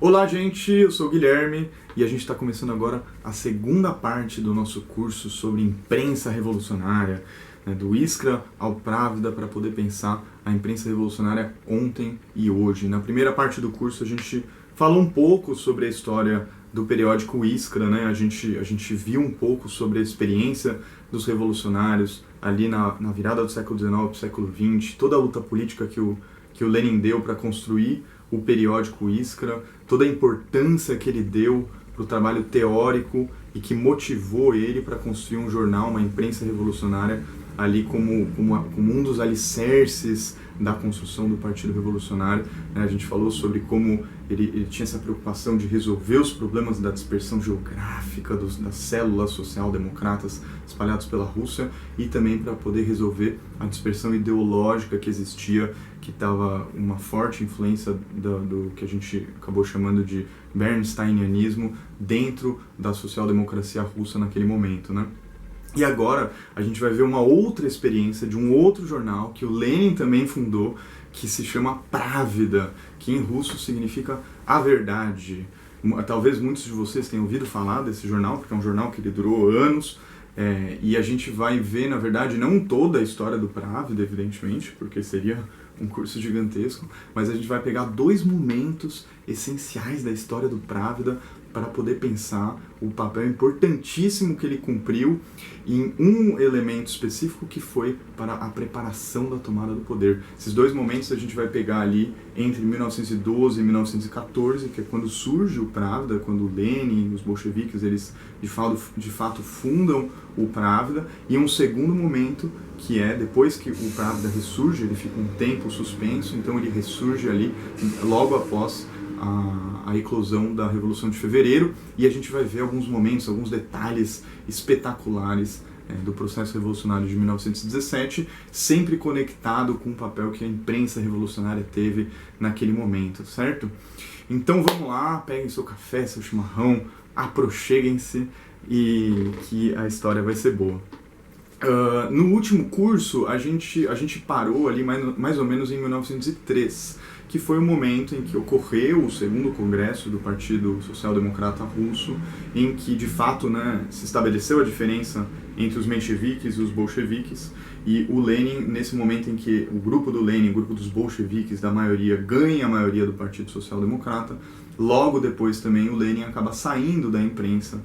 Olá, gente, eu sou o Guilherme e a gente está começando agora a segunda parte do nosso curso sobre imprensa revolucionária, né, do Iskra ao Pravda, para poder pensar a imprensa revolucionária ontem e hoje. Na primeira parte do curso a gente falou um pouco sobre a história do periódico Iskra, né? A gente viu um pouco sobre a experiência dos revolucionários ali na virada do século XIX para o século XX, toda a luta política que o Lenin deu para construir o periódico Iskra, toda a importância que ele deu para o trabalho teórico e que motivou ele para construir um jornal, uma imprensa revolucionária, ali como um dos alicerces da construção do Partido Revolucionário. A gente falou sobre como ele tinha essa preocupação de resolver os problemas da dispersão geográfica das células social-democratas espalhadas pela Rússia e também para poder resolver a dispersão ideológica que existia, que estava uma forte influência do que a gente acabou chamando de bernsteinianismo dentro da social-democracia russa naquele momento, né? E agora a gente vai ver uma outra experiência de um outro jornal que o Lenin também fundou, que se chama Pravda, que em russo significa a verdade. Talvez muitos de vocês tenham ouvido falar desse jornal, porque é um jornal que ele durou anos, e a gente vai ver, na verdade, não toda a história do Pravda, evidentemente, porque seria um curso gigantesco, mas a gente vai pegar dois momentos essenciais da história do Pravda para poder pensar o papel importantíssimo que ele cumpriu em um elemento específico que foi para a preparação da tomada do poder. Esses dois momentos a gente vai pegar ali entre 1912 e 1914, que é quando surge o Pravda, quando o Lenin e os bolcheviques eles de fato fundam o Pravda, e um segundo momento que é depois que o Pravda ressurge, ele fica um tempo suspenso, então ele ressurge ali logo após a eclosão da Revolução de Fevereiro, e a gente vai ver alguns momentos, alguns detalhes espetaculares do processo revolucionário de 1917, sempre conectado com o papel que a imprensa revolucionária teve naquele momento, certo? Então vamos lá, peguem seu café, seu chimarrão, aproxeguem-se e que a história vai ser boa. No último curso, a gente parou ali mais ou menos em 1903, que foi o momento em que ocorreu o segundo congresso do Partido Social Democrata Russo, em que, de fato, se estabeleceu a diferença entre os mencheviques e os bolcheviques, e o Lenin, nesse momento em que o grupo do Lenin, o grupo dos bolcheviques, da maioria, ganha a maioria do Partido Social Democrata, logo depois também o Lenin acaba saindo da imprensa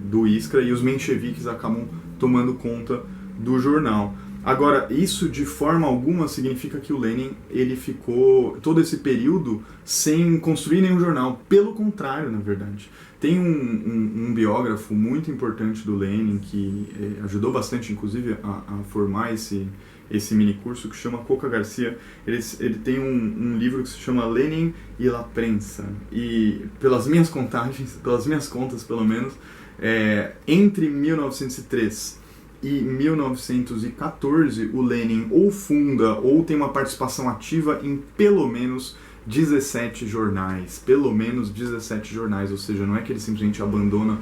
do Iskra e os mencheviques acabam tomando conta do jornal. Agora, isso de forma alguma significa que o Lenin ele ficou todo esse período sem construir nenhum jornal. Pelo contrário, na verdade. Tem um biógrafo muito importante do Lenin que ajudou bastante, inclusive, a formar esse minicurso, que chama Coca Garcia. Ele tem um livro que se chama Lenin e la Prensa. E pelas minhas contas pelo menos, entre 1903 e 1914, o Lenin ou funda ou tem uma participação ativa em pelo menos 17 jornais. Pelo menos 17 jornais, ou seja, não é que ele simplesmente abandona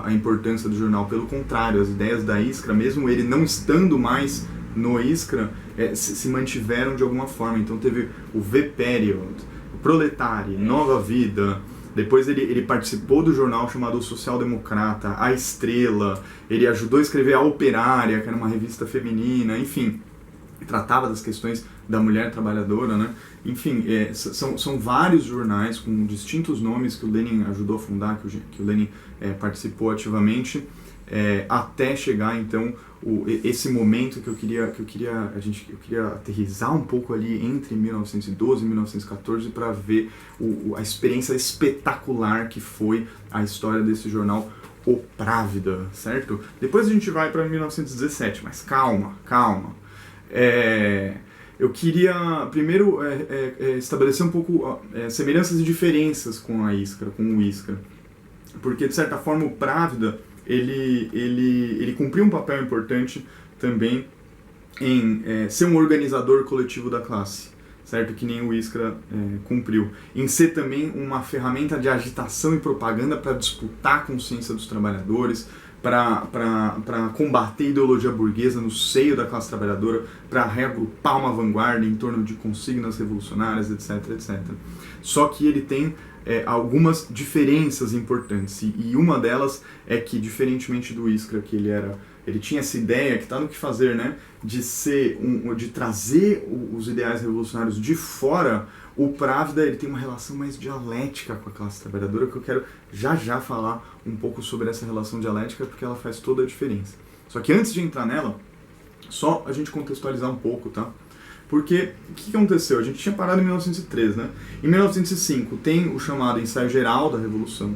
a importância do jornal, pelo contrário, as ideias da Iskra, mesmo ele não estando mais no Iskra, se mantiveram de alguma forma. Então teve o V-Period, o Proletari, Nova Vida. Depois ele participou do jornal chamado Social Democrata, A Estrela, ele ajudou a escrever A Operária, que era uma revista feminina, enfim, tratava das questões da mulher trabalhadora, né? Enfim, são vários jornais com distintos nomes que o Lenin ajudou a fundar, que o Lenin participou ativamente, até chegar então esse momento que eu queria aterrissar um pouco ali entre 1912 e 1914 para ver a experiência espetacular que foi a história desse jornal, o Pravda, certo? Depois a gente vai para 1917, mas calma. Eu queria primeiro estabelecer um pouco semelhanças e diferenças com o Iskra, porque de certa forma o Pravda ele cumpriu um papel importante também em ser um organizador coletivo da classe, certo? Que nem o Iskra cumpriu. Em ser também uma ferramenta de agitação e propaganda para disputar a consciência dos trabalhadores, para combater a ideologia burguesa no seio da classe trabalhadora, para reagrupar uma vanguarda em torno de consignas revolucionárias, etc, etc. Só que ele tem algumas diferenças importantes, e uma delas é que, diferentemente do Iskra, que ele tinha essa ideia, que está no Que Fazer, né, de trazer os ideais revolucionários de fora. O Pravda, ele tem uma relação mais dialética com a classe trabalhadora, que eu quero já falar um pouco sobre essa relação dialética, porque ela faz toda a diferença. Só que antes de entrar nela, só a gente contextualizar um pouco, tá? Porque, o que aconteceu? A gente tinha parado em 1903, né? Em 1905 tem o chamado Ensaio Geral da Revolução.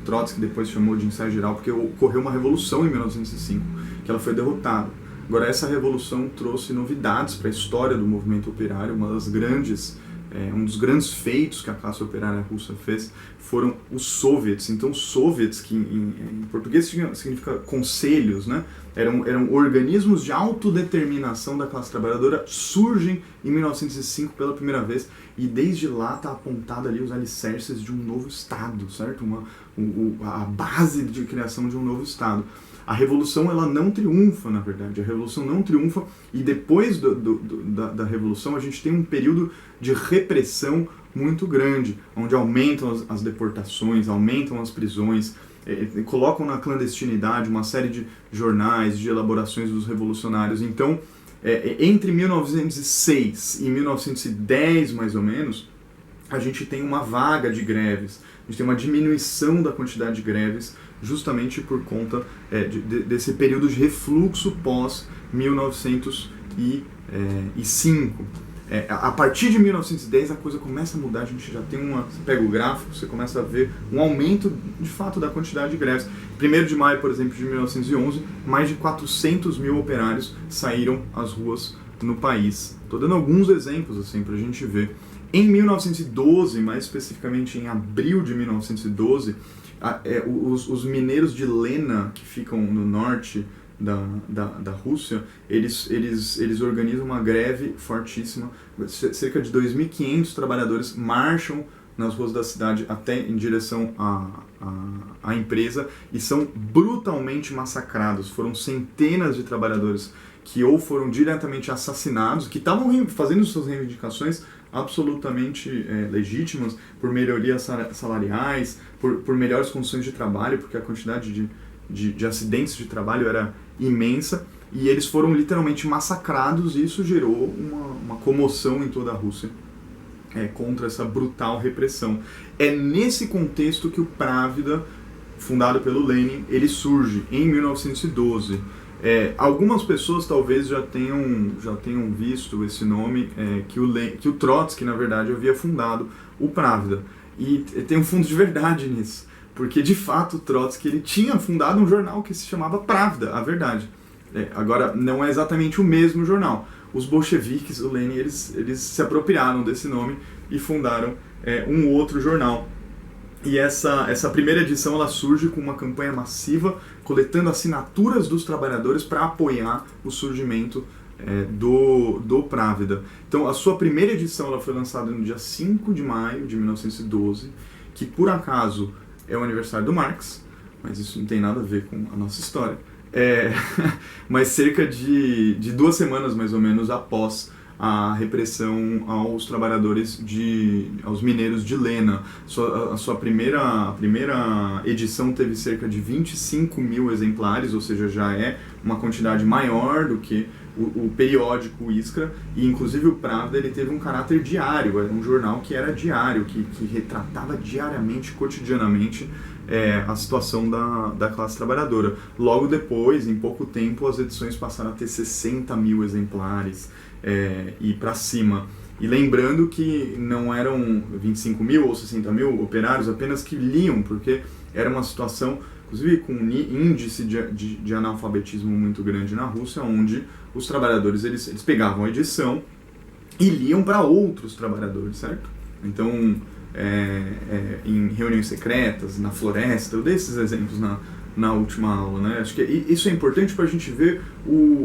Trotsky depois chamou de Ensaio Geral porque ocorreu uma revolução em 1905, que ela foi derrotada. Agora, essa revolução trouxe novidades para a história do movimento operário. Um dos grandes feitos que a classe operária russa fez foram os soviets. Então, soviets, que em português significa conselhos, né? Eram organismos de autodeterminação da classe trabalhadora, surgem em 1905 pela primeira vez, e desde lá está apontada ali os alicerces de um novo Estado, certo? A base de criação de um novo Estado. A Revolução, ela não triunfa, na verdade. A Revolução não triunfa, e depois da Revolução a gente tem um período de repressão muito grande, onde aumentam as deportações, aumentam as prisões, colocam na clandestinidade uma série de jornais, de elaborações dos revolucionários. Então, entre 1906 e 1910, mais ou menos, a gente tem uma vaga de greves, a gente tem uma diminuição da quantidade de greves, justamente por conta desse período de refluxo pós-1905. A partir de 1910 a coisa começa a mudar, a gente já tem você pega o gráfico, você começa a ver um aumento de fato da quantidade de greves. 1º de maio, por exemplo, de 1911, mais de 400 mil operários saíram às ruas no país. Estou dando alguns exemplos assim, para a gente ver. Em 1912, mais especificamente em abril de 1912, os mineiros de Lena, que ficam no norte da Rússia, eles organizam uma greve fortíssima. Cerca de 2.500 trabalhadores marcham nas ruas da cidade até em direção à empresa e são brutalmente massacrados. Foram centenas de trabalhadores que ou foram diretamente assassinados, que estavam fazendo suas reivindicações absolutamente legítimas, por melhorias salariais, por melhores condições de trabalho, porque a quantidade de acidentes de trabalho era imensa, e eles foram literalmente massacrados, e isso gerou uma comoção em toda a Rússia contra essa brutal repressão. É nesse contexto que o Pravda, fundado pelo Lenin, ele surge em 1912. Algumas pessoas talvez já tenham visto esse nome, que o Trotsky, na verdade, havia fundado o Pravda. E tem um fundo de verdade nisso, porque de fato o Trotsky ele tinha fundado um jornal que se chamava Pravda, a verdade. Agora, não é exatamente o mesmo jornal. Os bolcheviques, o Lenin, eles se apropriaram desse nome e fundaram um outro jornal. E essa primeira edição ela surge com uma campanha massiva, coletando assinaturas dos trabalhadores para apoiar o surgimento do Pravda. Então, a sua primeira edição ela foi lançada no dia 5 de maio de 1912, que por acaso é o aniversário do Marx, mas isso não tem nada a ver com a nossa história. Mas cerca de 2 semanas, mais ou menos, após a repressão aos trabalhadores, aos mineiros de Lena. A primeira edição teve cerca de 25 mil exemplares, ou seja, já é uma quantidade maior do que o periódico Iskra, e inclusive o Pravda ele teve um caráter diário, era um jornal que era diário, que retratava diariamente, cotidianamente, a situação da classe trabalhadora. Logo depois, em pouco tempo, as edições passaram a ter 60 mil exemplares e para cima. E lembrando que não eram 25 mil ou 60 mil operários apenas que liam, porque era uma situação, inclusive com um índice de analfabetismo muito grande na Rússia, onde os trabalhadores eles pegavam a edição e liam para outros trabalhadores, certo? Então, em reuniões secretas, na floresta, eu dei esses exemplos na última aula, né? Acho que isso é importante para a gente ver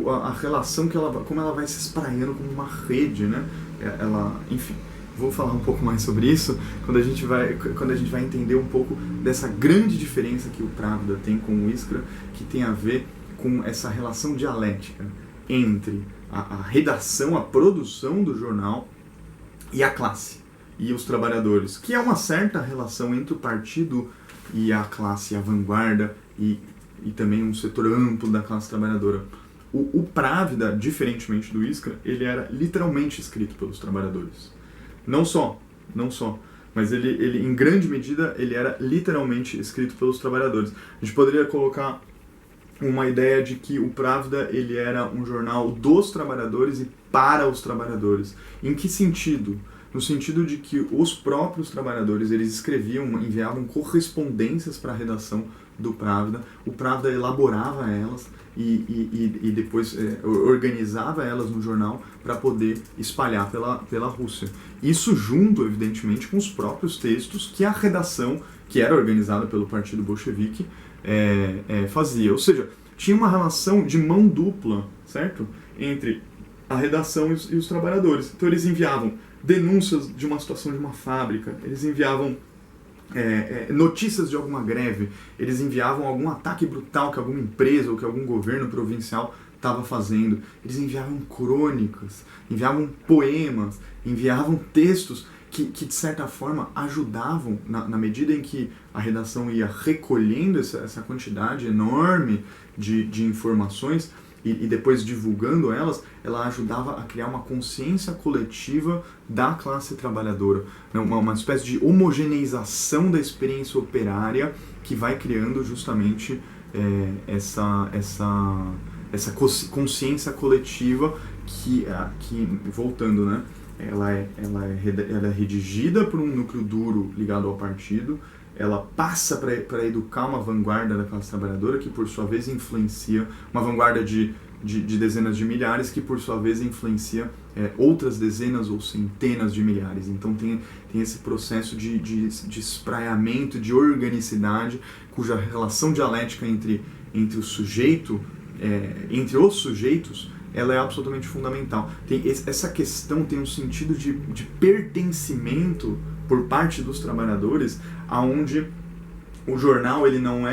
a relação, como ela vai se espraiando como uma rede, né? Enfim, vou falar um pouco mais sobre isso quando a gente vai entender um pouco dessa grande diferença que o Pravda tem com o Iskra, que tem a ver com essa relação dialética entre a redação, a produção do jornal e a classe, e os trabalhadores, que é uma certa relação entre o partido e a classe, a vanguarda, e também um setor amplo da classe trabalhadora. O Pravda, diferentemente do Iskra, ele era literalmente escrito pelos trabalhadores. Não só, mas ele em grande medida, ele era literalmente escrito pelos trabalhadores. A gente poderia colocar uma ideia de que o Pravda, ele era um jornal dos trabalhadores e para os trabalhadores. Em que sentido? No sentido de que os próprios trabalhadores, eles escreviam, enviavam correspondências para a redação do Pravda, o Pravda elaborava elas e depois organizava elas no jornal para poder espalhar pela Rússia. Isso junto, evidentemente, com os próprios textos que a redação, que era organizada pelo Partido Bolchevique, fazia. Ou seja, tinha uma relação de mão dupla, certo? Entre a redação e os trabalhadores. Então eles enviavam denúncias de uma situação de uma fábrica, eles enviavam notícias de alguma greve, eles enviavam algum ataque brutal que alguma empresa ou que algum governo provincial estava fazendo, eles enviavam crônicas, enviavam poemas, enviavam textos que de certa forma ajudavam, na medida em que a redação ia recolhendo essa quantidade enorme de informações e depois divulgando elas, ela ajudava a criar uma consciência coletiva da classe trabalhadora, uma espécie de homogeneização da experiência operária que vai criando justamente essa consciência coletiva que voltando, né? Ela é redigida por um núcleo duro ligado ao partido, ela passa para educar uma vanguarda da classe trabalhadora, que por sua vez influencia, uma vanguarda de dezenas de milhares, que por sua vez influencia outras dezenas ou centenas de milhares. Então tem esse processo de espraiamento, de organicidade, cuja relação dialética entre o sujeito, entre os sujeitos, ela é absolutamente fundamental. Essa questão tem um sentido de pertencimento por parte dos trabalhadores, aonde o jornal ele não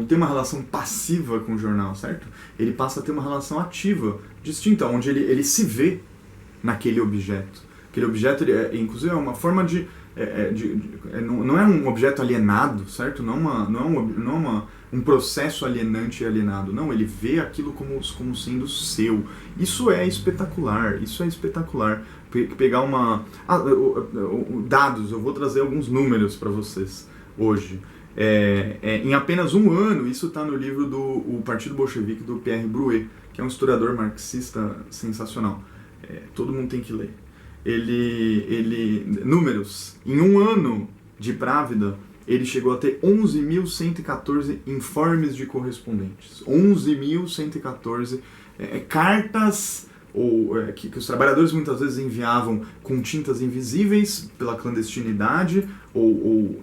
tem uma relação passiva com o jornal, certo? Ele passa a ter uma relação ativa, distinta, onde ele se vê naquele objeto. Aquele objeto, inclusive, é uma forma não é um objeto alienado, certo? Não é um processo alienante e alienado. Não, ele vê aquilo como sendo seu. Isso é espetacular. Pegar dados, eu vou trazer alguns números para vocês hoje. Em apenas um ano, isso está no livro do O Partido Bolchevique, do Pierre Brouet, que é um historiador marxista sensacional. Todo mundo tem que ler. Números, em um ano de Pravda, ele chegou a ter 11.114 informes de correspondentes. 11.114 cartas que os trabalhadores muitas vezes enviavam com tintas invisíveis pela clandestinidade,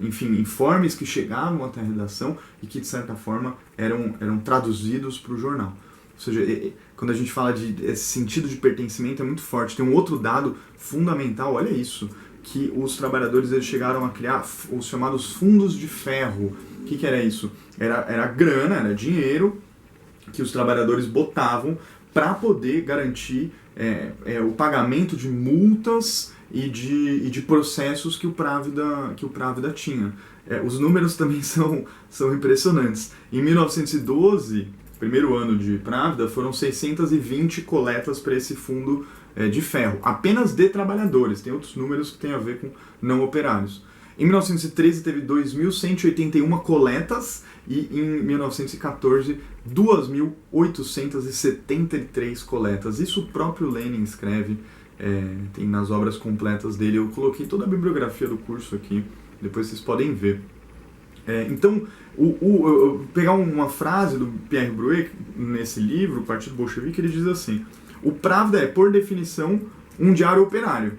enfim, informes que chegavam até a redação e que, de certa forma, eram traduzidos para o jornal. Ou seja, quando a gente fala esse sentido de pertencimento é muito forte. Tem um outro dado fundamental, olha isso, que os trabalhadores eles chegaram a criar os chamados fundos de ferro. O que era isso? Era grana, era dinheiro que os trabalhadores botavam para poder garantir o pagamento de multas e de processos que o Pravda tinha. Os números também são impressionantes. Em 1912, primeiro ano de Pravda, foram 620 coletas para esse fundo de ferro, apenas de trabalhadores. Tem outros números que têm a ver com não operários. Em 1913 teve 2.181 coletas e em 1914 2.873 coletas. Isso o próprio Lenin escreve, tem nas obras completas dele. Eu coloquei toda a bibliografia do curso aqui, depois vocês podem ver. Então, pegar uma frase do Pierre Brouet nesse livro, O Partido Bolchevique, ele diz assim: o Pravda é, por definição, um diário operário.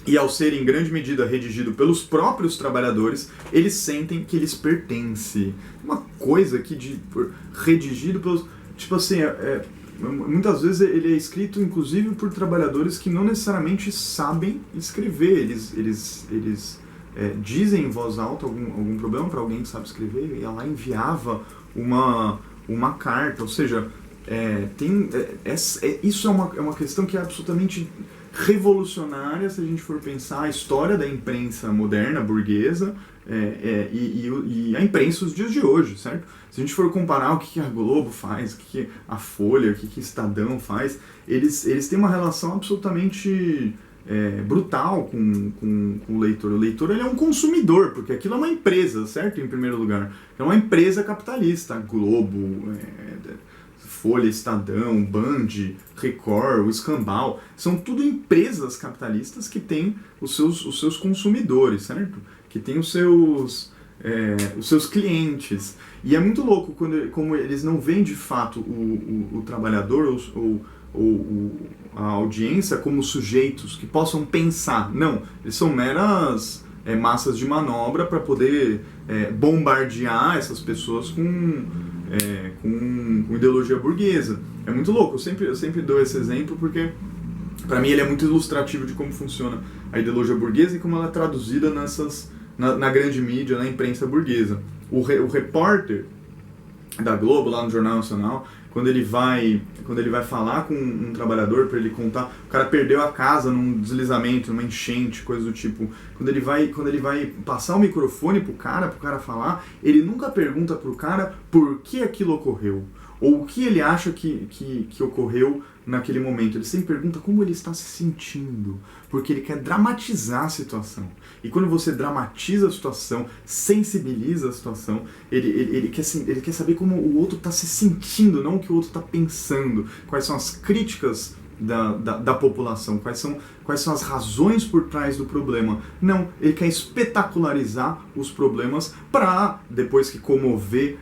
E ao ser em grande medida redigido pelos próprios trabalhadores, eles sentem que eles pertencem. Uma coisa aqui redigido pelos... Tipo assim, muitas vezes ele é escrito inclusive por trabalhadores que não necessariamente sabem escrever. Eles dizem em voz alta algum problema para alguém que sabe escrever e ela enviava uma carta. Ou seja, isso é uma questão que é absolutamente revolucionária se a gente for pensar a história da imprensa moderna, burguesa, e a imprensa dos dias de hoje, certo? Se a gente for comparar o que a Globo faz, o que a Folha, o que Estadão faz, eles têm uma relação absolutamente brutal com o leitor. O leitor, ele é um consumidor, porque aquilo é uma empresa, certo? Em primeiro lugar. É uma empresa capitalista. A Globo, Folha, Estadão, Band, Record, o Escambau, são tudo empresas capitalistas que têm os seus consumidores, certo? Que têm os seus clientes. E é muito louco como eles não veem de fato o trabalhador ou a audiência como sujeitos que possam pensar. Não, eles são meras massas de manobra para poder bombardear essas pessoas com ideologia burguesa. É muito louco, eu sempre dou esse exemplo porque para mim ele é muito ilustrativo de como funciona a ideologia burguesa e como ela é traduzida na grande mídia, na imprensa burguesa. O repórter da Globo, lá no Jornal Nacional, quando ele vai falar com um trabalhador para ele contar, o cara perdeu a casa num deslizamento, numa enchente, coisa do tipo, quando ele vai passar o microfone pro cara falar, ele nunca pergunta pro cara por que aquilo ocorreu, ou o que ele acha que ocorreu naquele momento. Ele sempre pergunta como ele está se sentindo, porque ele quer dramatizar a situação. E quando você dramatiza a situação, sensibiliza a situação, ele quer saber como o outro está se sentindo, não o que o outro está pensando, quais são as críticas da população, quais são as razões por trás do problema. Não, ele quer espetacularizar os problemas para, depois que comover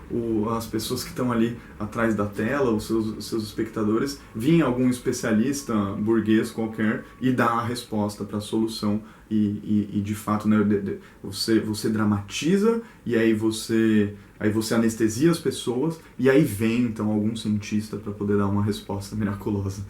as pessoas que estão ali atrás da tela, os seus espectadores, vir algum especialista burguês qualquer e dar a resposta para a solução. E de fato, né, você dramatiza e aí você anestesia as pessoas e aí vem então algum cientista para poder dar uma resposta miraculosa.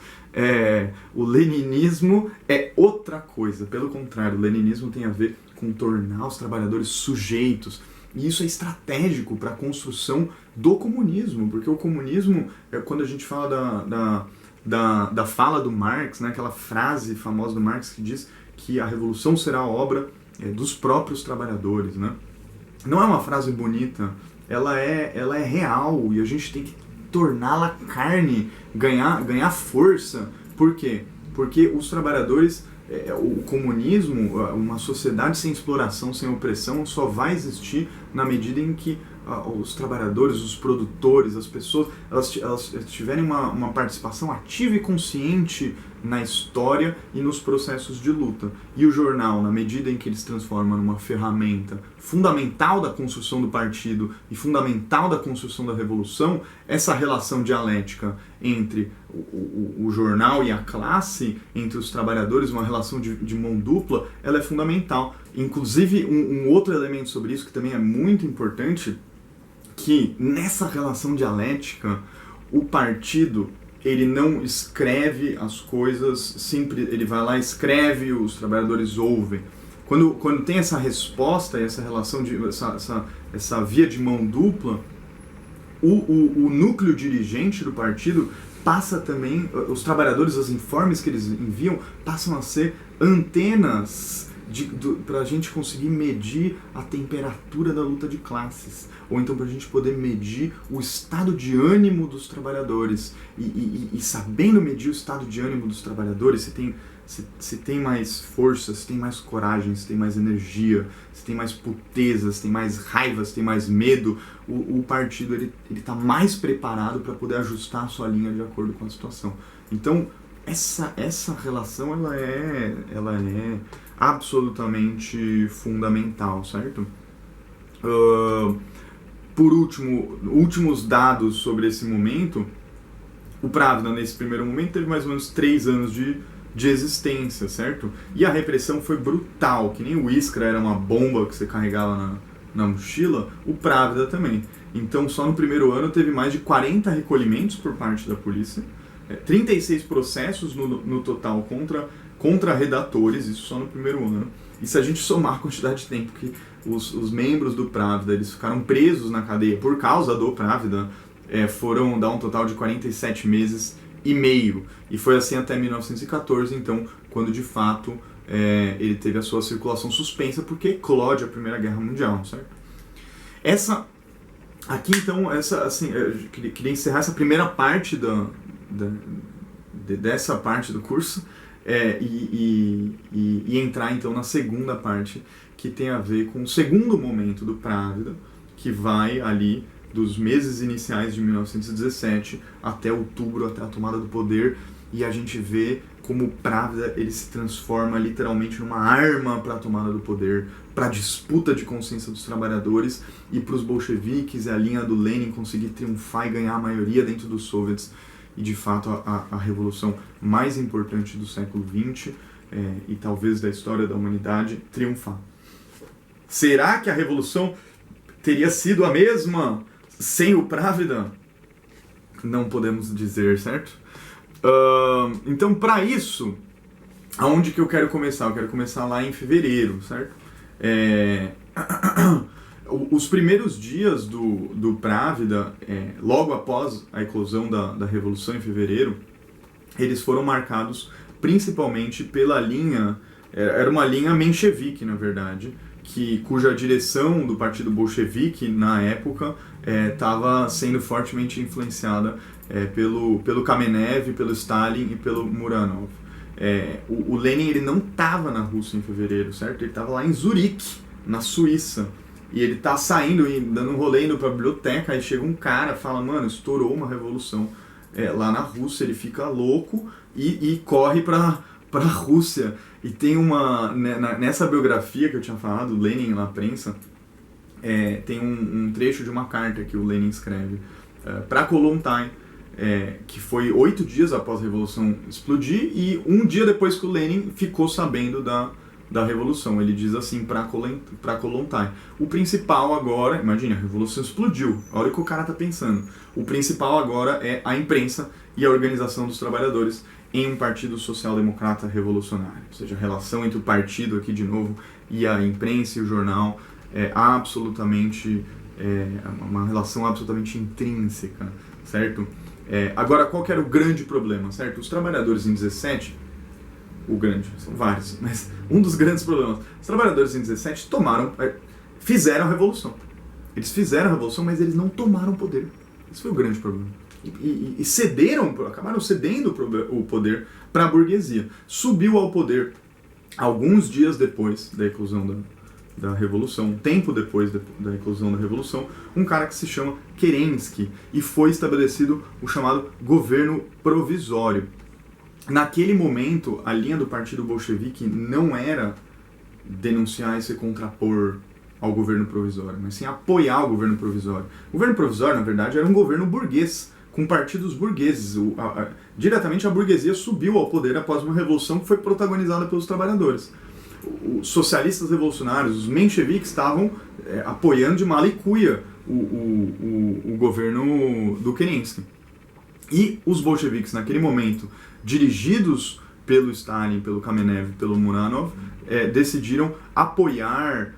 O leninismo é outra coisa, pelo contrário, o leninismo tem a ver com tornar os trabalhadores sujeitos, e isso é estratégico para a construção do comunismo, porque o comunismo, quando a gente fala da fala do Marx, né, aquela frase famosa do Marx que diz que a revolução será a obra dos próprios trabalhadores, né? Não é uma frase bonita, ela é real e a gente tem que torná-la carne, ganhar força. Por quê? Porque os trabalhadores, o comunismo, uma sociedade sem exploração, sem opressão, só vai existir na medida em que os trabalhadores, os produtores, as pessoas, elas tiverem uma participação ativa e consciente na história e nos processos de luta. E o jornal, na medida em que ele se transforma numa ferramenta fundamental da construção do partido e fundamental da construção da revolução, essa relação dialética entre o jornal e a classe, entre os trabalhadores, uma relação de mão dupla, ela é fundamental. Inclusive, um outro elemento sobre isso que também é muito importante, que nessa relação dialética, o partido, ele não escreve as coisas, sempre ele vai lá, escreve, os trabalhadores ouvem. Quando tem essa resposta, essa relação, essa via de mão dupla, o núcleo dirigente do partido passa também, os trabalhadores, os informes que eles enviam, passam a ser antenas para a gente conseguir medir a temperatura da luta de classes, ou então para a gente poder medir o estado de ânimo dos trabalhadores, e sabendo medir o estado de ânimo dos trabalhadores, se tem mais força, se tem mais coragem, se tem mais energia, se tem mais puteza, se tem mais raiva, se tem mais medo, o partido ele está mais preparado para poder ajustar a sua linha de acordo com a situação. Então, essa relação ela é absolutamente fundamental, certo? Por último, últimos dados sobre esse momento, o Pravda, nesse primeiro momento, teve mais ou menos 3 anos de existência, certo? E a repressão foi brutal, que nem o Iskra era uma bomba que você carregava na mochila, o Pravda também. Então, só no primeiro ano teve mais de 40 recolhimentos por parte da polícia, 36 processos no total contra redatores, isso só no primeiro ano. E se a gente somar a quantidade de tempo que os membros do Právida eles ficaram presos na cadeia por causa do Právida, foram dar um total de 47 meses e meio. E foi assim até 1914, então, quando de fato ele teve a sua circulação suspensa porque eclode a Primeira Guerra Mundial, certo? Aqui então, assim, eu queria encerrar essa primeira parte dessa parte do curso e entrar então na segunda parte, que tem a ver com o segundo momento do Právida, que vai ali dos meses iniciais de 1917 até outubro, até a tomada do poder, e a gente vê como o Právida ele se transforma literalmente numa arma para a tomada do poder, para a disputa de consciência dos trabalhadores e para os bolcheviques e a linha do Lenin conseguir triunfar e ganhar a maioria dentro dos soviets e de fato a revolução mais importante do século XX e talvez da história da humanidade triunfar. Será que a revolução teria sido a mesma sem o Právida? Não podemos dizer, certo? Então, para isso, aonde que eu quero começar? Eu quero começar lá em fevereiro, certo? Os primeiros dias do Právida, logo após a eclosão da Revolução em fevereiro, eles foram marcados principalmente pela linha, era uma linha menchevique, na verdade, cuja direção do partido bolchevique, na época, estava sendo fortemente influenciada pelo Kamenev, pelo Stalin e pelo Muranov. O Lenin ele não estava na Rússia em fevereiro, certo? Ele estava lá em Zurique, na Suíça. E ele tá saindo e dando um rolê, indo pra biblioteca, aí chega um cara, fala, mano, estourou uma revolução lá na Rússia, ele fica louco e corre pra Rússia. E tem nessa biografia que eu tinha falado, Lenin na prensa, tem um trecho de uma carta que o Lenin escreve pra Kollontai, que foi 8 dias após a Revolução explodir e um dia depois que o Lenin ficou sabendo da Revolução. Ele diz assim para Kollontai: o principal agora, imagina, a Revolução explodiu, olha o que o cara tá pensando, o principal agora é a imprensa e a organização dos trabalhadores em um partido social-democrata revolucionário. Ou seja, a relação entre o partido aqui de novo e a imprensa e o jornal é absolutamente uma relação absolutamente intrínseca, certo? Agora, qual que era o grande problema, certo? Os trabalhadores em 17, são vários, mas um dos grandes problemas, os trabalhadores em 17 fizeram a revolução. Eles fizeram a revolução, mas eles não tomaram poder. Esse foi o grande problema. E acabaram cedendo o poder para a burguesia. Subiu ao poder, alguns dias depois da eclosão da Revolução, um tempo depois da eclosão da Revolução, um cara que se chama Kerensky, e foi estabelecido o chamado governo provisório. Naquele momento, a linha do partido bolchevique não era denunciar e se contrapor ao governo provisório, mas sim apoiar o governo provisório. O governo provisório, na verdade, era um governo burguês, com partidos burgueses. Diretamente a burguesia subiu ao poder após uma revolução que foi protagonizada pelos trabalhadores. Os socialistas revolucionários, os mencheviques, estavam apoiando de mala e cuia o governo do Kerensky. E os bolcheviques, naquele momento, dirigidos pelo Stalin, pelo Kamenev, pelo Muranov, decidiram apoiar.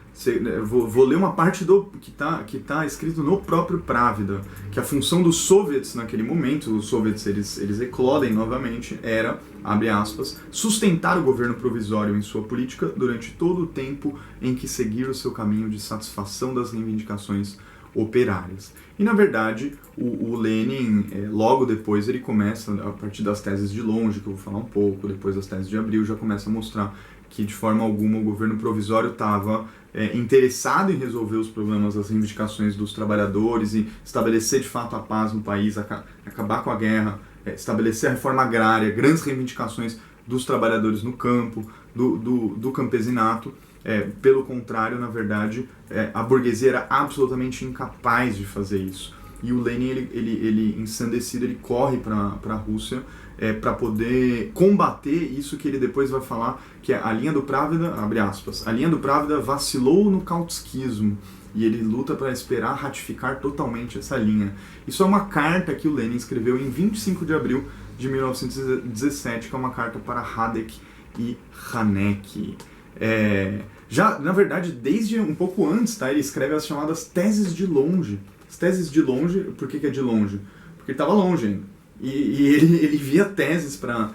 Vou ler uma parte que tá escrito no próprio Právida, que a função dos soviets naquele momento, os soviets eles eclodem novamente, era, abre aspas, sustentar o governo provisório em sua política durante todo o tempo em que seguir o seu caminho de satisfação das reivindicações operárias. E na verdade, o Lenin, logo depois, ele começa, a partir das teses de Longe, que eu vou falar um pouco, depois das teses de Abril, já começa a mostrar que de forma alguma o governo provisório estava interessado em resolver os problemas das reivindicações dos trabalhadores e estabelecer de fato a paz no país, acabar com a guerra, estabelecer a reforma agrária, grandes reivindicações dos trabalhadores no campo, do campesinato. Pelo contrário, na verdade, a burguesia era absolutamente incapaz de fazer isso. E o Lenin, ele ensandecido, ele corre para a Rússia para poder combater isso que ele depois vai falar, que a linha do Právida, abre aspas, a linha do Právida vacilou no kautskismo, e ele luta para esperar ratificar totalmente essa linha. Isso é uma carta que o Lenin escreveu em 25 de abril de 1917, que é uma carta para Radek e Haneck. Já, na verdade, desde um pouco antes, tá, ele escreve as chamadas teses de longe. As teses de longe, por que é de longe? Porque ele estava longe ainda. E ele via teses para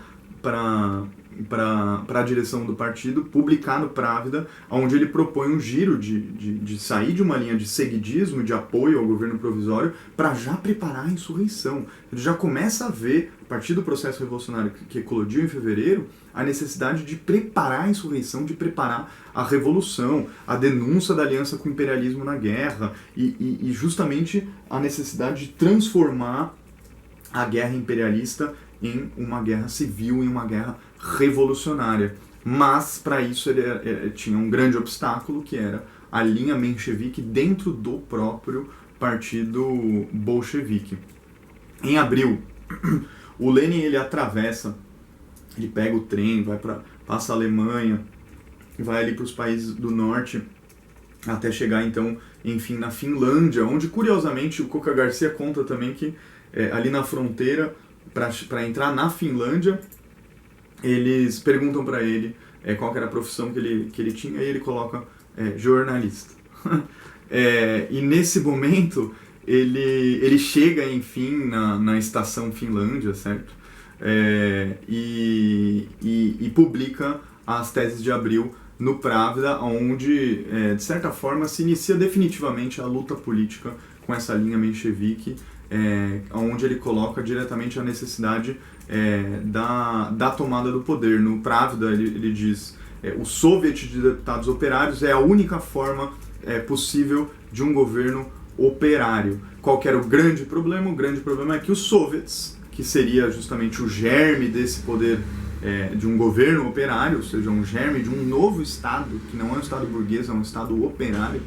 a direção do partido, publicar no Pravda, onde ele propõe um giro de sair de uma linha de seguidismo, de apoio ao governo provisório, para já preparar a insurreição. Ele já começa a ver, a partir do processo revolucionário que eclodiu em fevereiro, a necessidade de preparar a insurreição, de preparar a revolução, a denúncia da aliança com o imperialismo na guerra, e justamente a necessidade de transformar a guerra imperialista em uma guerra civil, em uma guerra revolucionária. Mas, para isso, ele tinha um grande obstáculo, que era a linha menchevique dentro do próprio partido bolchevique. Em abril, o Lenin ele atravessa, ele pega o trem, passa a Alemanha, vai ali para os países do norte, até chegar, então, enfim, na Finlândia, onde, curiosamente, o Cuca Garcia conta também que ali na fronteira, para entrar na Finlândia, eles perguntam para ele qual era a profissão que ele tinha, e ele coloca jornalista. E nesse momento ele chega, enfim, na estação Finlândia, certo? E publica as teses de abril no Pravda, onde, de certa forma, se inicia definitivamente a luta política com essa linha menchevique, onde ele coloca diretamente a necessidade da tomada do poder. No Pravda ele diz o Soviet de Deputados Operários é a única forma possível de um governo operário. Qual que era o grande problema? O grande problema é que os soviets, que seria justamente o germe desse poder de um governo operário, ou seja, um germe de um novo Estado, que não é um Estado burguês, é um Estado operário,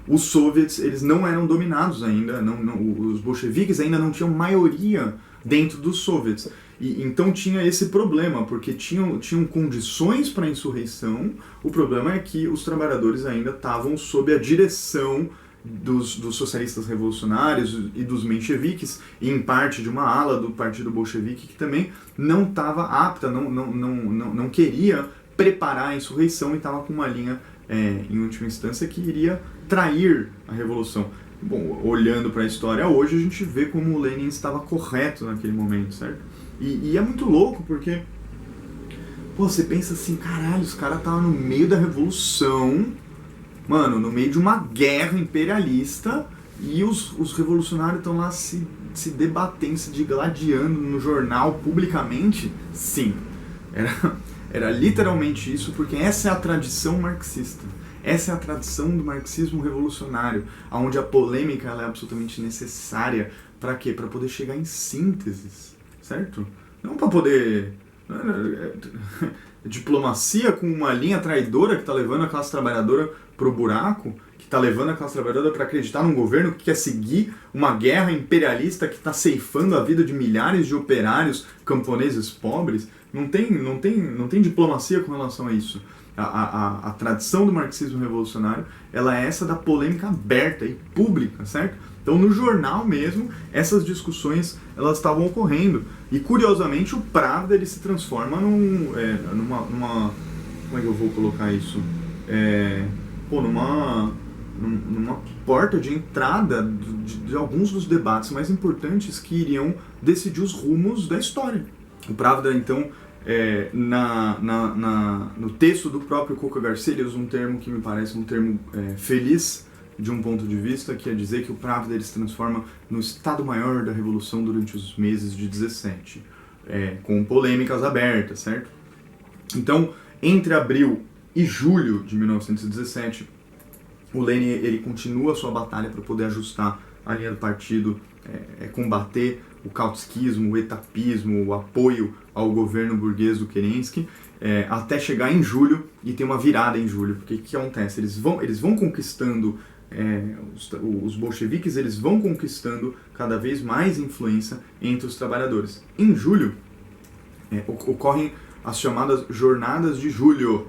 os soviets eles não eram dominados ainda, os bolcheviques ainda não tinham maioria dentro dos soviets. E então tinha esse problema, porque tinham condições para a insurreição. O problema é que os trabalhadores ainda estavam sob a direção dos socialistas revolucionários e dos mencheviques, e em parte de uma ala do partido bolchevique que também não estava apta, não queria preparar a insurreição, e estava com uma linha, em última instância, que iria trair a revolução. Bom, olhando para a história hoje, a gente vê como o Lenin estava correto naquele momento, certo? E é muito louco, porque você pensa assim, caralho, os caras estavam no meio da revolução, mano, no meio de uma guerra imperialista, e os revolucionários estão lá se debatendo, se digladiando no jornal publicamente. Sim, era literalmente isso, porque essa é a tradição marxista. Essa é a tradição do marxismo revolucionário, onde a polêmica ela é absolutamente necessária. Para quê? Para poder chegar em sínteses, certo? Não para poder... diplomacia com uma linha traidora que está levando a classe trabalhadora pro buraco, que está levando a classe trabalhadora para acreditar num governo que quer seguir uma guerra imperialista que está ceifando a vida de milhares de operários camponeses pobres. Não tem diplomacia com relação a isso. A tradição do marxismo revolucionário ela é essa da polêmica aberta e pública, certo? Então, no jornal mesmo, essas discussões elas estavam ocorrendo. E, curiosamente, o Pravda ele se transforma numa... Como é que eu vou colocar isso? Numa porta de entrada de alguns dos debates mais importantes que iriam decidir os rumos da história. O Pravda, então, no texto do próprio Cuca Garcia, ele usa um termo que me parece um termo feliz de um ponto de vista, que é dizer que o Pravda ele se transforma no Estado-Maior da Revolução durante os meses de 17, com polêmicas abertas, certo? Então, entre abril e julho de 1917, o Lenin ele continua a sua batalha para poder ajustar a linha do partido, combater o kautskismo, o etapismo, o apoio ao governo burguês do Kerensky, até chegar em julho, e tem uma virada em julho, porque o que acontece? Eles vão conquistando, os bolcheviques eles vão conquistando cada vez mais influência entre os trabalhadores. Em julho, ocorrem as chamadas Jornadas de Julho,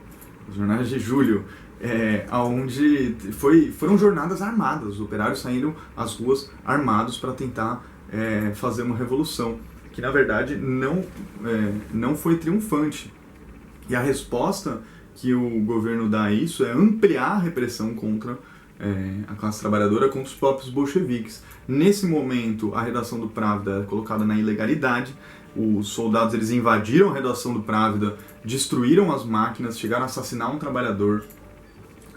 onde foram jornadas armadas, os operários saíram às ruas armados para tentar fazer uma revolução. que na verdade não foi triunfante. E a resposta que o governo dá a isso é ampliar a repressão contra a classe trabalhadora, contra os próprios bolcheviques. Nesse momento, a redação do Pravda é colocada na ilegalidade. Os soldados eles invadiram a redação do Pravda, destruíram as máquinas, chegaram a assassinar um trabalhador.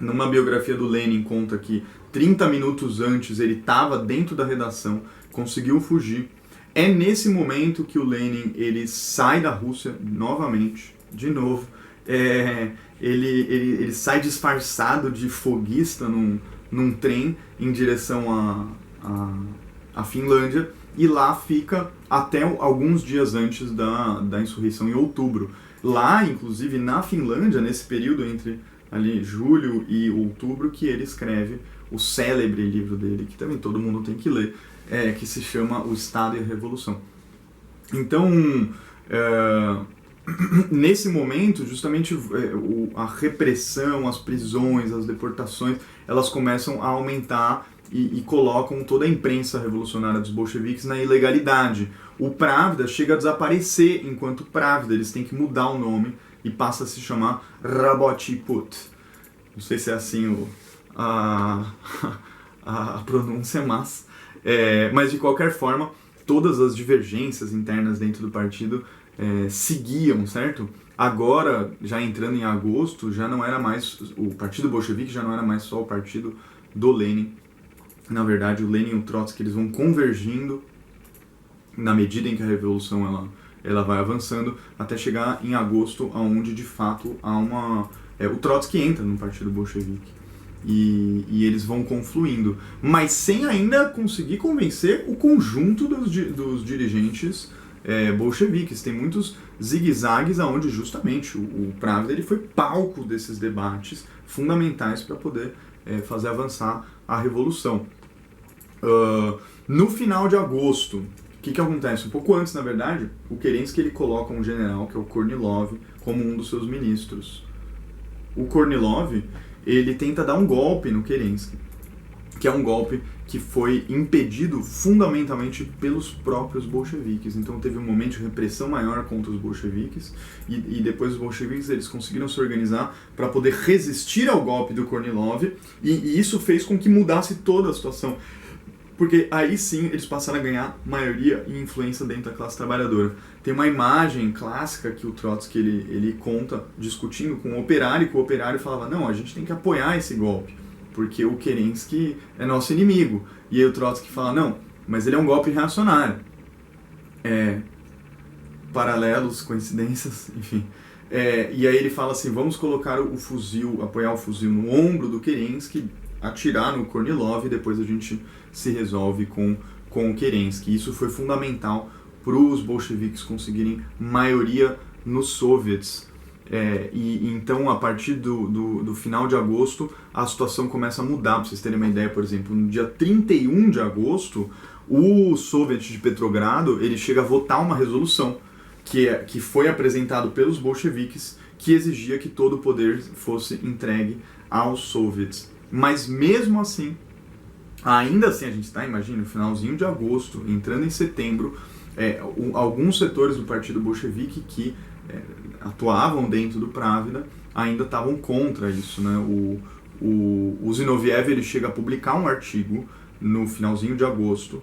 Numa biografia do Lenin conta que 30 minutos antes ele estava dentro da redação, conseguiu fugir. É nesse momento que o Lenin ele sai da Rússia novamente, de novo. Ele sai disfarçado de foguista num trem em direção à Finlândia e lá fica até alguns dias antes da insurreição, em outubro. Lá, inclusive, na Finlândia, nesse período entre ali julho e outubro, que ele escreve o célebre livro dele, que também todo mundo tem que ler, que se chama O Estado e a Revolução. Então, nesse momento, justamente a repressão, as prisões, as deportações, elas começam a aumentar e colocam toda a imprensa revolucionária dos bolcheviques na ilegalidade. O Pravda chega a desaparecer enquanto Pravda, eles têm que mudar o nome e passa a se chamar Rabochi Put. Não sei se é assim a pronúncia, mas de qualquer forma, todas as divergências internas dentro do partido seguiam, certo? Agora, já entrando em agosto, já não era mais o Partido Bolchevique, já não era mais só o partido do Lenin. Na verdade, o Lenin e o Trotsky eles vão convergindo na medida em que a revolução ela vai avançando, até chegar em agosto, onde de fato há o Trotsky entra no Partido Bolchevique. E eles vão confluindo, mas sem ainda conseguir convencer o conjunto dos dirigentes bolcheviques. Tem muitos zigue-zagues onde justamente o Pravda ele foi palco desses debates fundamentais para poder fazer avançar a revolução. No final de agosto, o que acontece? Um pouco antes, na verdade, o Kerensky ele coloca um general, que é o Kornilov, como um dos seus ministros. O Kornilov ele tenta dar um golpe no Kerensky, que é um golpe que foi impedido fundamentalmente pelos próprios bolcheviques. Então teve um momento de repressão maior contra os bolcheviques e depois os bolcheviques eles conseguiram se organizar para poder resistir ao golpe do Kornilov e isso fez com que mudasse toda a situação. Porque aí sim eles passaram a ganhar maioria e influência dentro da classe trabalhadora. Tem uma imagem clássica que o Trotsky ele conta discutindo com o operário, que o operário falava, não, a gente tem que apoiar esse golpe, porque o Kerensky é nosso inimigo. E aí o Trotsky fala, não, mas ele é um golpe reacionário. Paralelos, coincidências, enfim. E aí ele fala assim, vamos colocar o fuzil, apoiar o fuzil no ombro do Kerensky, atirar no Kornilov e depois a gente se resolve com o Kerensky. Isso foi fundamental para os bolcheviques conseguirem maioria nos soviets. Então, a partir do final de agosto, a situação começa a mudar. Para vocês terem uma ideia, por exemplo, no dia 31 de agosto, o Soviet de Petrogrado ele chega a votar uma resolução que foi apresentado pelos bolcheviques que exigia que todo o poder fosse entregue aos soviets. Mas mesmo assim, ainda assim a gente está, imagina, no finalzinho de agosto, entrando em setembro, alguns setores do Partido Bolchevique que atuavam dentro do Pravda ainda estavam contra isso, né? O Zinoviev ele chega a publicar um artigo no finalzinho de agosto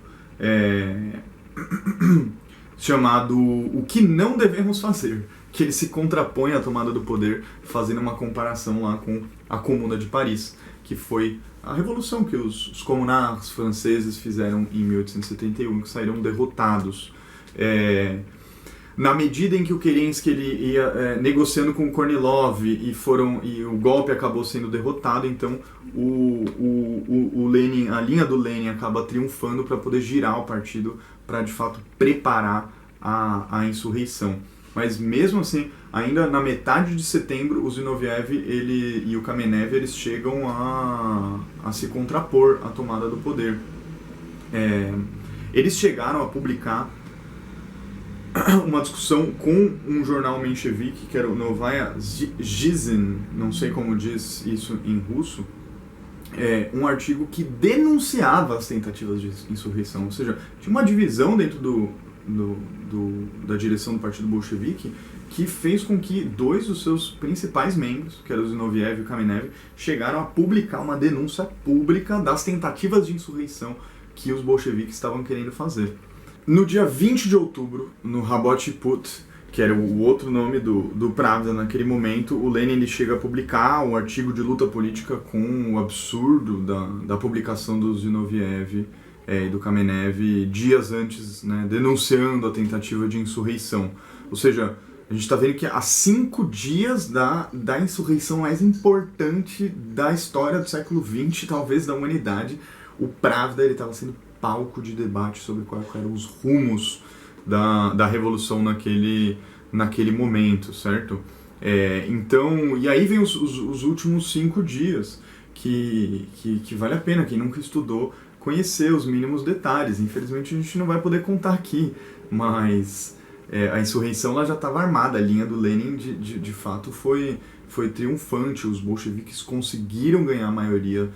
chamado O que não devemos fazer, que ele se contrapõe à tomada do poder, fazendo uma comparação lá com a Comuna de Paris, que foi a revolução que os comunards franceses fizeram em 1871, que saíram derrotados. Na medida em que o Kerensky ele ia negociando com o Kornilov e o golpe acabou sendo derrotado, então o Lenin, a linha do Lenin acaba triunfando para poder girar o partido para de fato preparar a insurreição. Mas mesmo assim, ainda na metade de setembro, o Zinoviev e o Kamenev eles chegam a se contrapor à tomada do poder. Eles chegaram a publicar uma discussão com um jornal menchevique, que era o Novaya Zhizn, não sei como diz isso em russo, um artigo que denunciava as tentativas de insurreição, ou seja, tinha uma divisão dentro da direção do Partido Bolchevique, que fez com que dois dos seus principais membros, que eram o Zinoviev e o Kamenev, chegaram a publicar uma denúncia pública das tentativas de insurreição que os bolcheviques estavam querendo fazer. No dia 20 de outubro, no Rabot Put, que era o outro nome do Pravda naquele momento, o Lenin ele chega a publicar um artigo de luta política com o absurdo da publicação do Zinoviev e do Kamenev dias antes, né, denunciando a tentativa de insurreição. Ou seja, a gente está vendo que há 5 dias da insurreição mais importante da história do século XX, talvez da humanidade, o Pravda estava sendo palco de debate sobre quais eram os rumos da revolução naquele momento, certo? Então, e aí vem os últimos 5 dias, que vale a pena, quem nunca estudou, conhecer os mínimos detalhes. Infelizmente a gente não vai poder contar aqui, mas a insurreição ela já estava armada, a linha do Lenin de fato foi triunfante, os bolcheviques conseguiram ganhar a maioria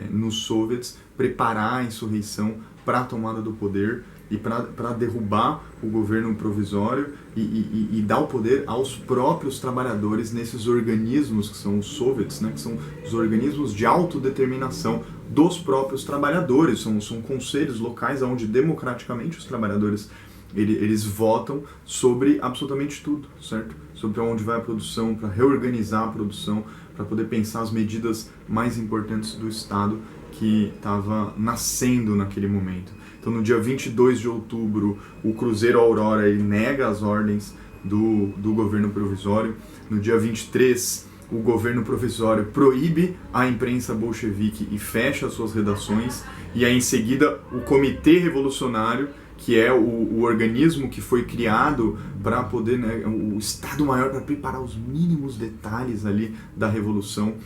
nos soviets, preparar a insurreição para a tomada do poder e para derrubar o governo provisório e dar o poder aos próprios trabalhadores nesses organismos que são os soviets, né, que são os organismos de autodeterminação dos próprios trabalhadores, são conselhos locais onde democraticamente os trabalhadores eles votam sobre absolutamente tudo, certo? Sobre onde vai a produção, para reorganizar a produção, para poder pensar as medidas mais importantes do Estado que estava nascendo naquele momento. Então, no dia 22 de outubro, o Cruzeiro Aurora ele nega as ordens do governo provisório. No dia 23, o governo provisório proíbe a imprensa bolchevique e fecha suas redações. E aí, em seguida, o Comitê Revolucionário, que é o organismo que foi criado para poder, né, o Estado-Maior para preparar os mínimos detalhes ali da Revolução,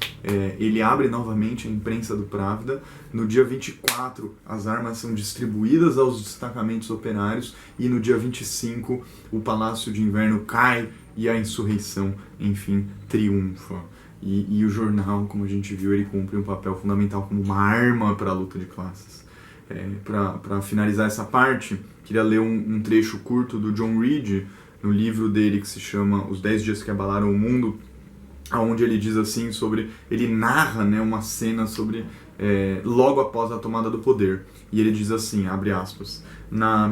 ele abre novamente a imprensa do Pravda. No dia 24, as armas são distribuídas aos destacamentos operários e no dia 25, o Palácio de Inverno cai e a insurreição, enfim, triunfa. E o jornal, como a gente viu, ele cumpre um papel fundamental como uma arma para a luta de classes. Para finalizar essa parte, queria ler um trecho curto do John Reed, no livro dele que se chama Os 10 Dias que Abalaram o Mundo, onde ele diz assim ele narra, né, uma cena sobre logo após a tomada do poder. E ele diz assim, abre aspas, na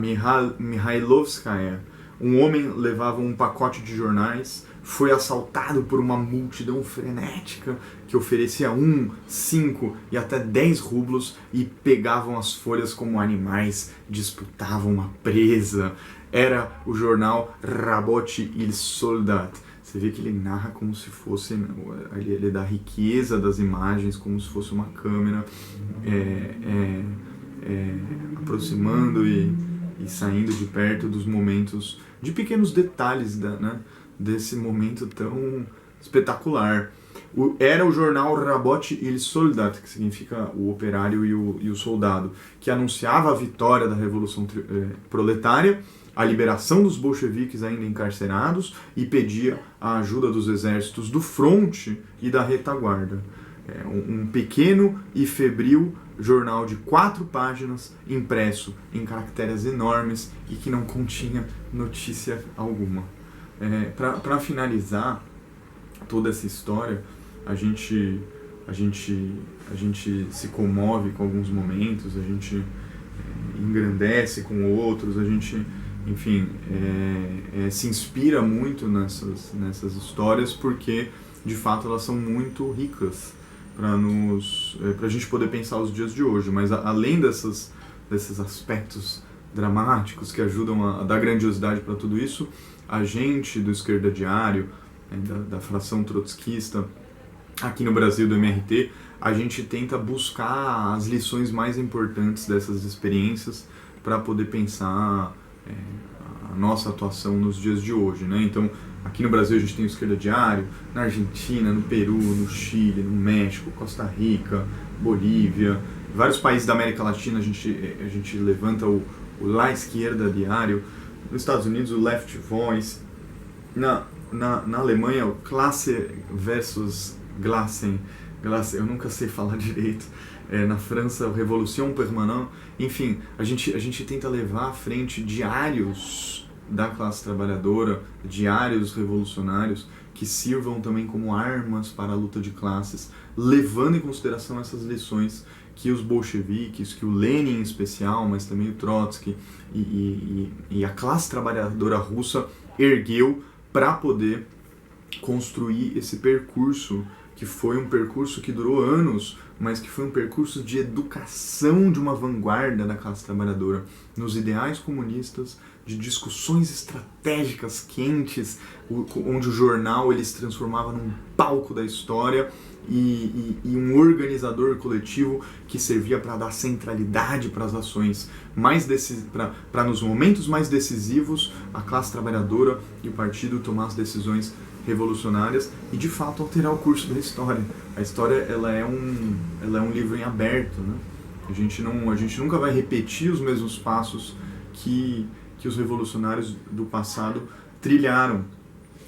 Mihailovskaya, um homem levava um pacote de jornais, foi assaltado por uma multidão frenética que oferecia 1, 5 e até 10 rublos e pegavam as folhas como animais, disputavam uma presa. Era o jornal Rabot il Soldat. Você vê que ele narra como se fosse, ele dá riqueza das imagens, como se fosse uma câmera aproximando e saindo de perto dos momentos, de pequenos detalhes desse momento tão espetacular. Era o jornal Rabot il Soldat, que significa o operário e o soldado, que anunciava a vitória da Revolução Proletária, a liberação dos bolcheviques ainda encarcerados e pedia a ajuda dos exércitos do fronte e da retaguarda. Um pequeno e febril jornal de 4 páginas, impresso em caracteres enormes e que não continha notícia alguma. Para finalizar toda essa história, a gente se comove com alguns momentos, a gente engrandece com outros, a gente, enfim, se inspira muito nessas histórias porque, de fato, elas são muito ricas para a gente poder pensar os dias de hoje. Mas além desses aspectos dramáticos que ajudam a dar grandiosidade para tudo isso, a gente do Esquerda Diário, da fração trotskista, aqui no Brasil do MRT, a gente tenta buscar as lições mais importantes dessas experiências para poder pensar a nossa atuação nos dias de hoje, né? Então, aqui no Brasil a gente tem o Esquerda Diário, na Argentina, no Peru, no Chile, no México, Costa Rica, Bolívia, vários países da América Latina a gente levanta o La Izquierda Diário, nos Estados Unidos o Left Voice, na Alemanha o Klasse versus Glassen, eu nunca sei falar direito, na França, Révolution Permanente, enfim, a gente tenta levar à frente diários da classe trabalhadora, diários revolucionários, que sirvam também como armas para a luta de classes, levando em consideração essas lições que os bolcheviques, que o Lenin em especial, mas também o Trotsky e a classe trabalhadora russa ergueu para poder construir esse percurso, que foi um percurso que durou anos, mas que foi um percurso de educação de uma vanguarda da classe trabalhadora nos ideais comunistas, de discussões estratégicas quentes, onde o jornal ele se transformava num palco da história e um organizador coletivo que servia para dar centralidade para as ações para nos momentos mais decisivos a classe trabalhadora e o partido tomar as decisões revolucionárias e de fato alterar o curso da história. A história ela é um livro em aberto, né? A gente nunca vai repetir os mesmos passos que os revolucionários do passado trilharam,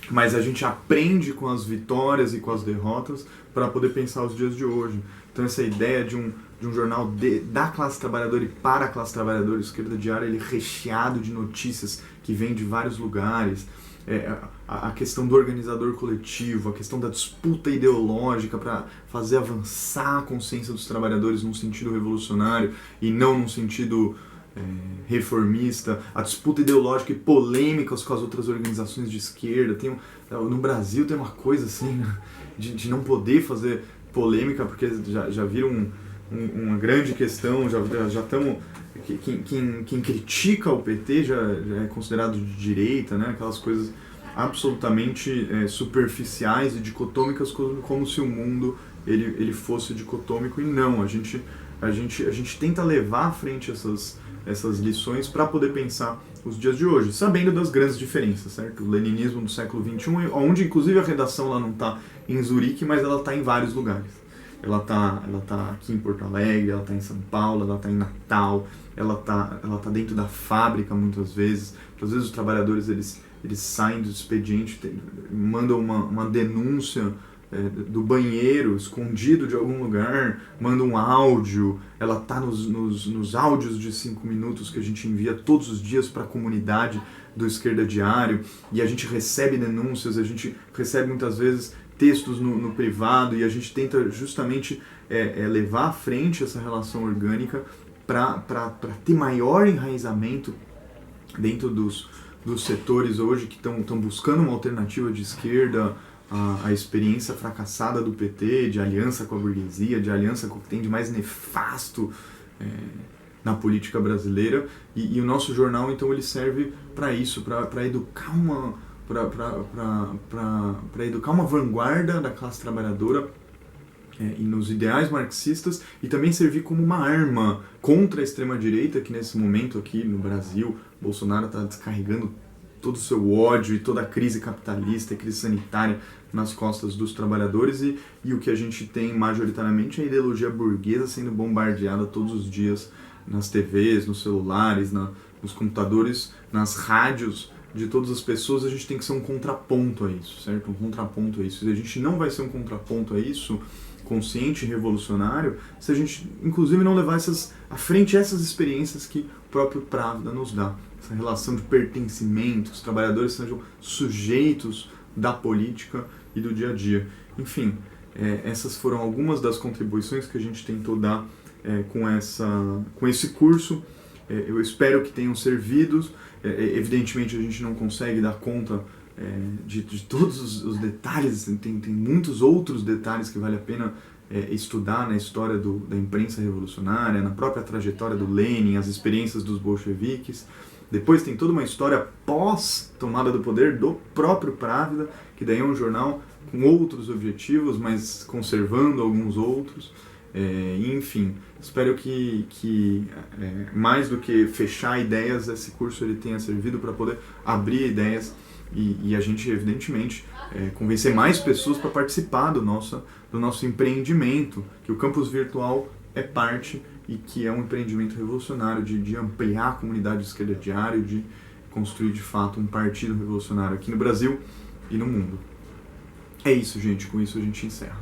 mas a gente aprende com as vitórias e com as derrotas para poder pensar os dias de hoje. Então essa ideia de um jornal da classe trabalhadora e para a classe trabalhadora, Esquerda Diária, ele é recheado de notícias que vêm de vários lugares, a questão do organizador coletivo, a questão da disputa ideológica para fazer avançar a consciência dos trabalhadores num sentido revolucionário e não num sentido reformista, a disputa ideológica e polêmicas com as outras organizações de esquerda. No Brasil tem uma coisa assim, de não poder fazer polêmica, porque já viram uma grande questão, já estamos... Quem critica o PT já é considerado de direita, né? Aquelas coisas absolutamente superficiais e dicotômicas, como se o mundo ele fosse dicotômico, e não. A gente tenta levar à frente essas lições para poder pensar os dias de hoje, sabendo das grandes diferenças, certo? O leninismo do século XXI, onde inclusive a redação lá não está em Zurique, mas ela está em vários lugares. Ela tá aqui em Porto Alegre, ela está em São Paulo, ela está em Natal, ela tá dentro da fábrica muitas vezes. Às vezes os trabalhadores eles saem do expediente, mandam uma denúncia do banheiro, escondido de algum lugar, mandam um áudio, ela está nos áudios de 5 minutos que a gente envia todos os dias para a comunidade do Esquerda Diário, e a gente recebe denúncias, a gente recebe muitas vezes textos no privado, e a gente tenta justamente levar à frente essa relação orgânica para ter maior enraizamento dentro dos setores hoje que estão buscando uma alternativa de esquerda à experiência fracassada do PT, de aliança com a burguesia, de aliança com o que tem de mais nefasto na política brasileira. E o nosso jornal, então, ele serve para isso, para educar para educar uma vanguarda da classe trabalhadora e nos ideais marxistas, e também servir como uma arma contra a extrema-direita, que nesse momento aqui no Brasil, Bolsonaro está descarregando todo o seu ódio e toda a crise capitalista e crise sanitária nas costas dos trabalhadores, e o que a gente tem majoritariamente é a ideologia burguesa sendo bombardeada todos os dias nas TVs, nos celulares, nos computadores, nas rádios de todas as pessoas. A gente tem que ser um contraponto a isso, certo? Um contraponto a isso. E a gente não vai ser um contraponto a isso consciente e revolucionário se a gente, inclusive, não levar à frente essas experiências que o próprio Pravda nos dá. Essa relação de pertencimento, os trabalhadores sejam sujeitos da política e do dia a dia. Enfim, essas foram algumas das contribuições que a gente tentou dar com esse curso. Eu espero que tenham servido. Evidentemente a gente não consegue dar conta de todos os detalhes, tem muitos outros detalhes que vale a pena estudar na história da imprensa revolucionária, na própria trajetória do Lenin, as experiências dos bolcheviques. Depois tem toda uma história pós-tomada do poder do próprio Pravda, que daí é um jornal com outros objetivos, mas conservando alguns outros. Enfim, espero que mais do que fechar ideias, esse curso ele tenha servido para poder abrir ideias e a gente, evidentemente, convencer mais pessoas para participar do nosso empreendimento, que o campus virtual é parte e que é um empreendimento revolucionário de ampliar a comunidade de Esquerda Diário, de construir de fato um partido revolucionário aqui no Brasil e no mundo. É isso, gente. Com isso a gente encerra.